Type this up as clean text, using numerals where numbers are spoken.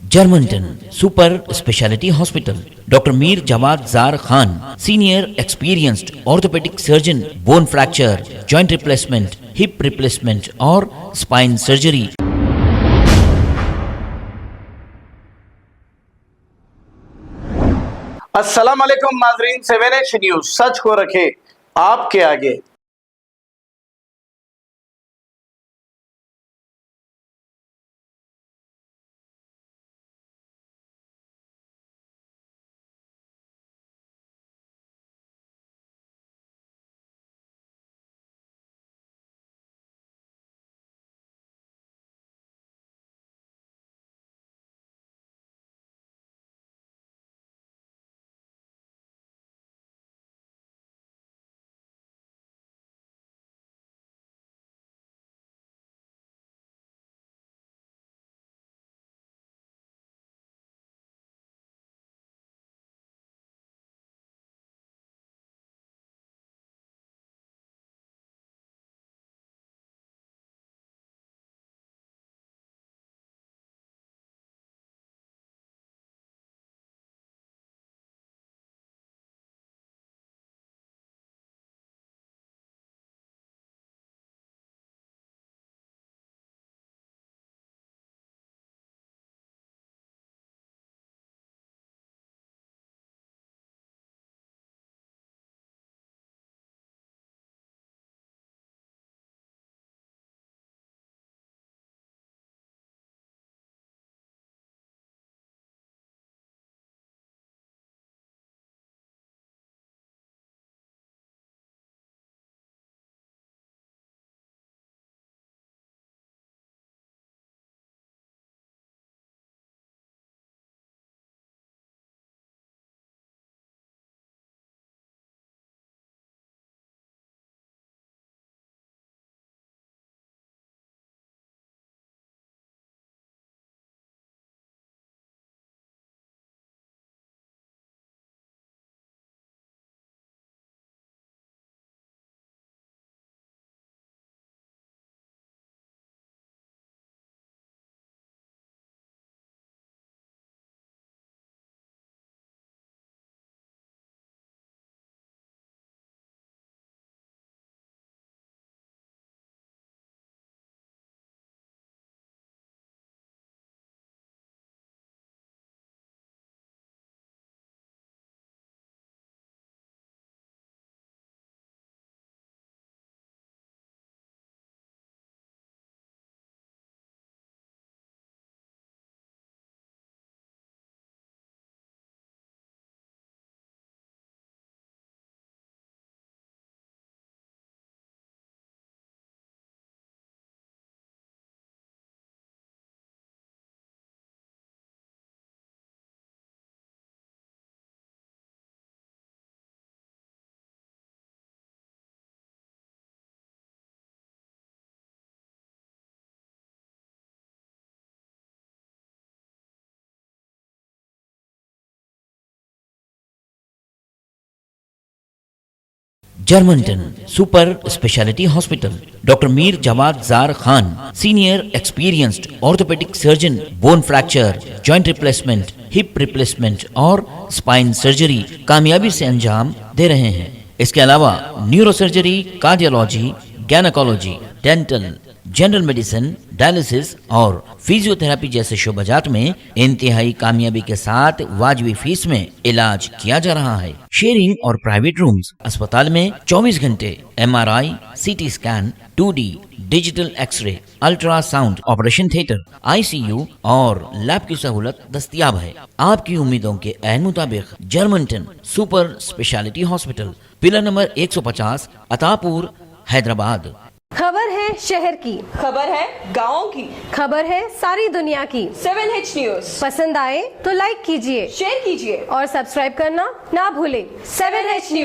Germanton super speciality hospital, doctor Mir Jawad Zar Khan, senior experienced orthopaedic surgeon, bone fracture, joint replacement, hip replacement और spine surgery. अस्सलाम वालेकुम नाज़रीन, 7H news सच को रखे आपके आगे। जर्मनटन super speciality hospital, doctor Mir Jawad Zar Khan, senior experienced orthopaedic surgeon, bone fracture, joint replacement, hip replacement और स्पाइन सर्जरी कामयाबी से अंजाम दे रहे हैं। इसके अलावा neuro surgery, cardiology, gynaecology, dental, general medicine, dialysis और फिजियोथेरेपी जैसे शोबाजात में इंतहाई कामयाबी के साथ वाजबी फीस में इलाज किया जा रहा है। शेयरिंग और प्राइवेट रूम्स, अस्पताल में 24 घंटे MRI, CT scan, 2D digital X-ray, ultrasound, operation theatre, ICU और लैब की सहूलत दस्तयाब है। आपकी उम्मीदों के ऐन मुताबिक Germanton super speciality hospital, pillar number 150, Attapur, Hyderabad. खबर है शहर की, खबर है गाँव की, खबर है सारी दुनिया की। 7H न्यूज़ पसंद आए तो लाइक कीजिए, शेयर कीजिए और सब्सक्राइब करना ना भूलें। 7H news.